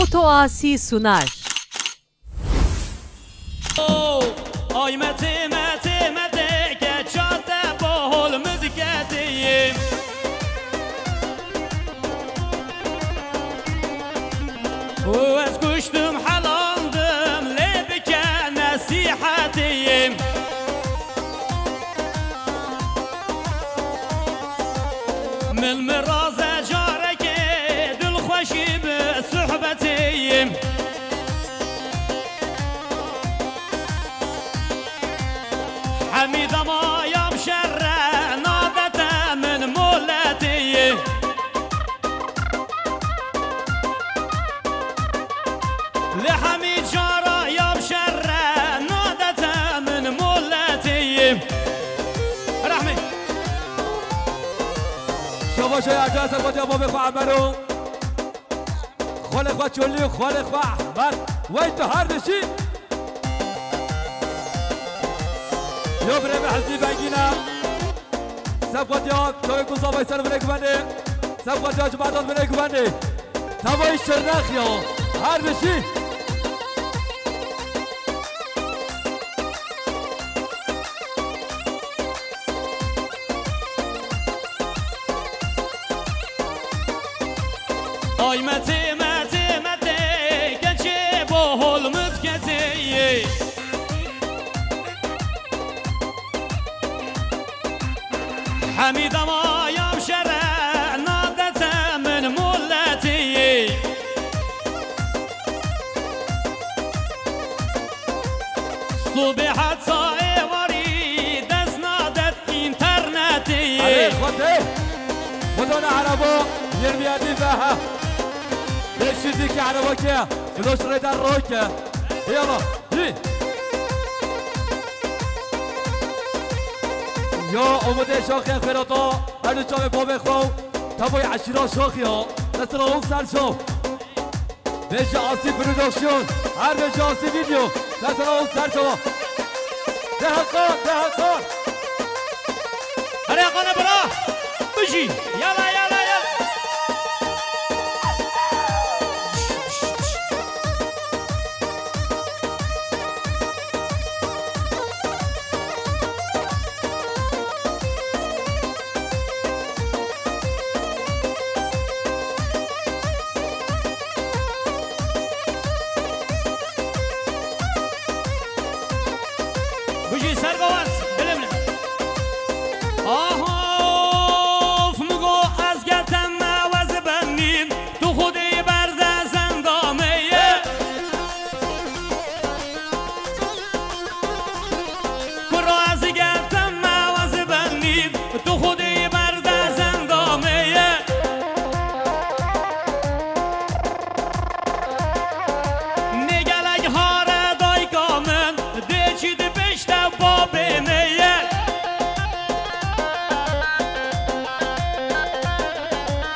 Foto Asi sunar. Ay mete mete mete geçate bol müdkedeyim. Az kuştum halandım lebike nasihatiyim. من مراز جارك دل خوشي بصحبتي حميد ما يمشر نادته من مولتي لحميد جارة يمشر نادته من مولتي رحمي شما شاید اجازه بودی با بخواه برو خالق و چولی خالق و احمد وی تو هر نشی یا بره به حزبی بگینم سبقاتی ها توی کسا بای سر بره کبنده سبقاتی ها جمعدان بره کبنده تبایی شرنخ یا هر نشی Ay mete mete mete geçe bohol mütketi حميد ما يمشر نادته من مولتي صبحت صائوري دز نادت انترنتي عليك خده خدون عربو يرميادي بها بشيزي كي عربو كيا جلوش ريدان روكا يلا هي يا أمودي شوخي خيراتو هرو جامي بابي خو تباي عشيرا شوخي ها نسل اون سر شو بيجي آسي برودكشن هر بيجي آسي فيديو نسل اون سر شو دهقان دهقان هريقانا برا بجي يلا يلا يلا بجي سرقوات بلمنا آهاف مگو از گرتم موز بندین تو خودی برده زندامه کرا از گرتم موز بندین تو خودی برده زندامه نگلگ هاره دای کامن ده چید بشته بابینه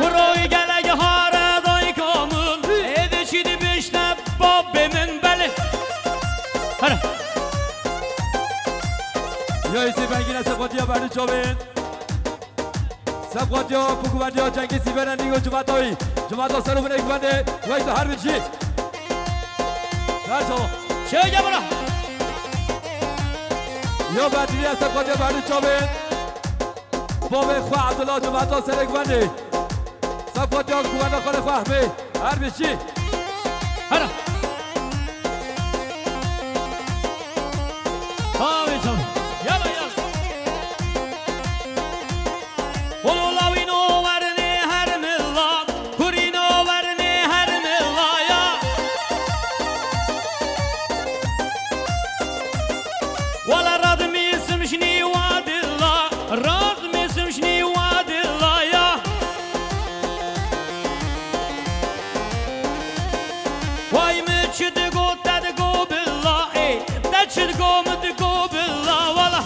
روی گلگ هاره دای کامن ده چید بشته بابینه بله هره یا ایسی بگین سبقاتی ها برد چوبین سبقاتی ها پوکوبندی ها جنگی سی برندی و جمعت هایی جمعت ها سرو بنه کبنده وی تو هر بچی در شما چه گه برا یا بدری از سبقاتی ها برد چوبین باب خواه عبدالله جمعت ها سر کبنده سبقاتی ها کبنده خانه خواه می هر بچی هره آوی چم یلا یلا Olalavino varne her milla, kurino varne her milla ya. Wala rad mismshni wadilla, rad mismshni wadilla ya. Vay mıçıd go tad go billa, taçıd go mıd go billa wala.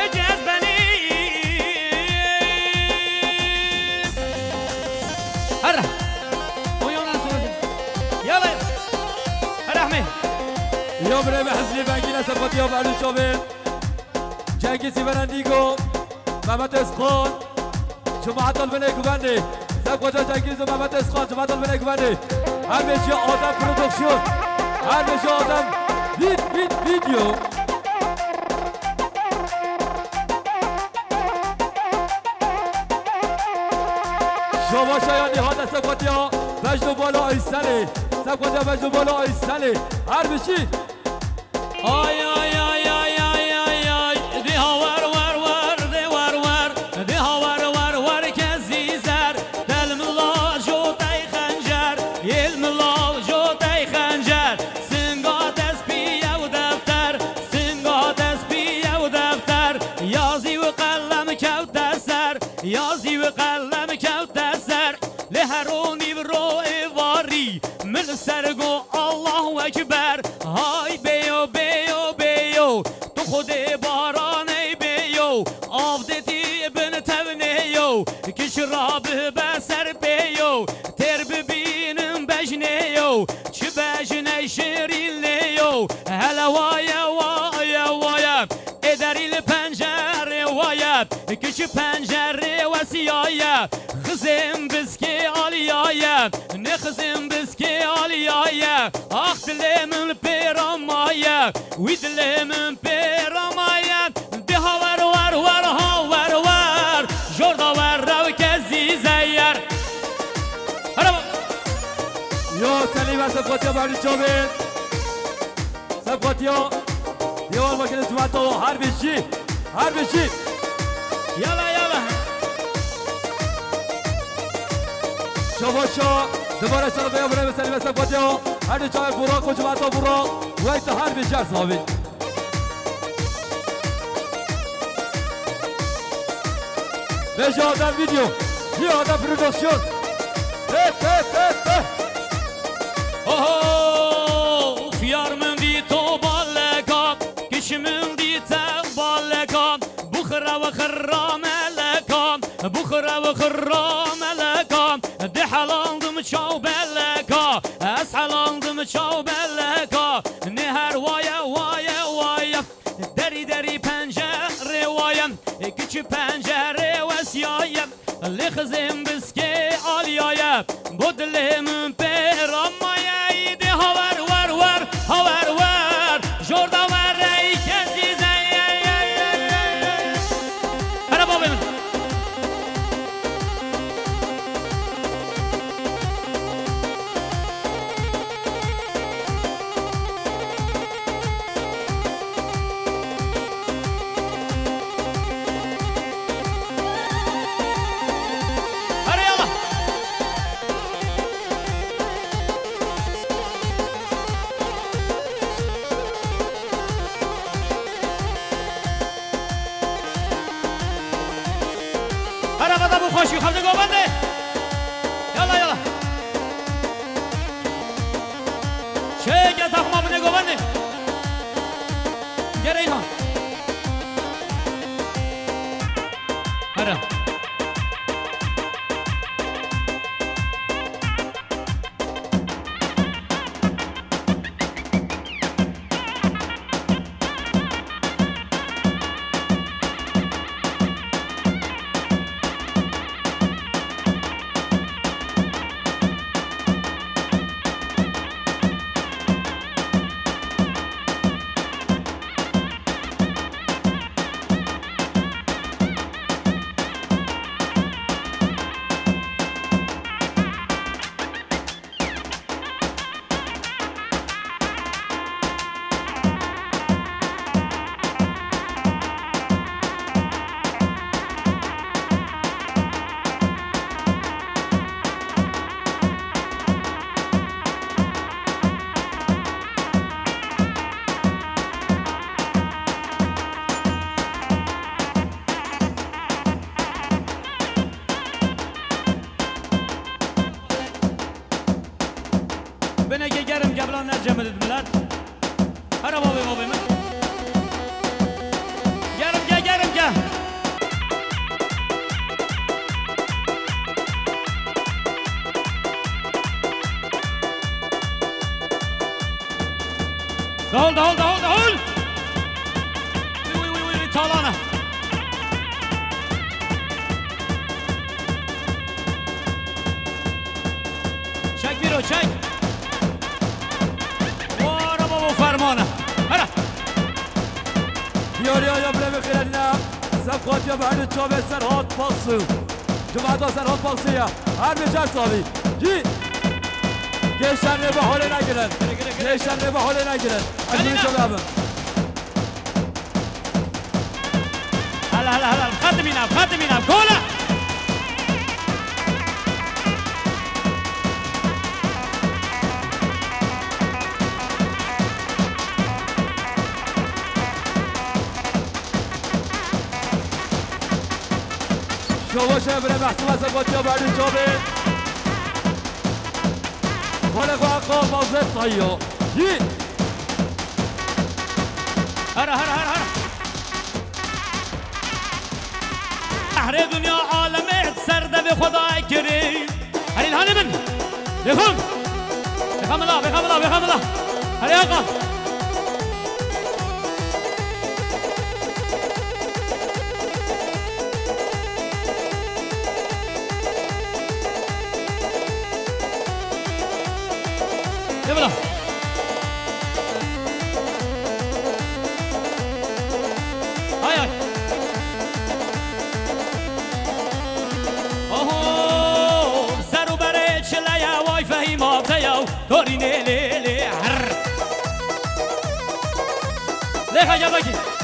يجهز بني هره ويونا سوجي يلا رحمي یا بره به حزبی بگین سبقاتی ها برد چوبین جنگی سی برندی گو محمد اسخان جماعت البنای گوبندی زبقاجا جنگیز و محمد اسخان جماعت البنای گوبندی همه جا آدم پرودکشن همه جا آدم ویدیو شما شایانی ها دست سبقاتی ها بجنو بالا ایستنی سبقاتی ها بجنو بالا ایستنی هر بشی آی آی آی آی آی آی آی دی ها ور ور ور دی ور ور دی ها ور ور ور کسی زر دل ملا جو تای خنجر یل ملا جو تای خنجر سنگا دست پیه و دفتر سنگا دست پیه و دفتر یازی و قلم کود دستر یازی و قلم کود دستر لهرونی و رو واری من سرگو الله اکبر های بیو بیو بیو تو خود بارانه بیو آفدتی بن تونیو کش راب بسر بیو تر ببینم بجنیو چه بجنی شیرین لیو هلا وایا وایا وایا اداری پنجره وایا کش پنجره وسیایا خزم بسکی آلیایا نخزم بسکی آلیایا آخ دلمن پیرامایا وی دلمن پیرامایا ده ور ور ور ها ور ور جردا ور رو کزی زیر یا سلیم از سبقاتی ها بردی چابید سبقاتی ها دیوار ماکن جماعت ها هر بشی یلا یلا شما دوباره شما بیا برای سلیم سبقاتی ها هر دو چای براق و جماعت ها براق وقت هر بیشتر صحابی بشه آدم ویدیو یه آدم پرودکشن اوه فیار من دی تو بالکا کش من دی تو بالکا بخرا و خرام لکا بخرا و خرام لکا ده حلاندم چاو بلکا از حلاندم چاو بلکا نهر وایا وایا وایا دری دری پنجره وایم کچ پنجره وسیایم لخزم بسکی آلیایم بدلم پیرامایم ده هاور ور ور هاور ور جردا ور ای کسی زی هر بابا من خوشی خالد گوبنده یلا یلا چه گل تخما بنده گوبنده گره اینا هره بنا گرم قبلا نرجم ملت هر بابی من گرم دهول وی تالانه جلو چک وارا بابا فرمانه هره دیاری ها یا بله بخیرن نه سبقات یا بهرد چاوه سرهات پاسو جماعت ها سرهات پاسو یا هر بشر ساوی جی گشتن به حاله نگیرن گشتن به حاله نگیرن از این چاوه همه هلا هلا هلا خط مینم گوله شما شبره محصول از باطیا بردی جابه خاله خواه مازد طایا جی هره اهر دنیا عالمت سرده به خدای کریم هرین حالی من بخون بخم الله هره آقا بلا های اوه سرو بره چله وای فهیماته یو دورینه لیلی هر لیخا جباکی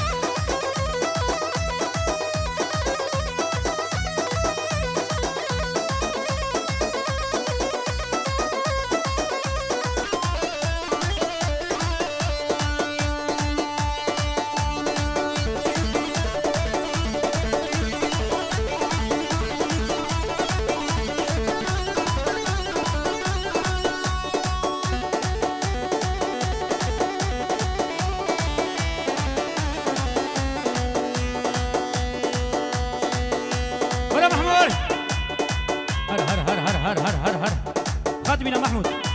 هر خط بينا محمود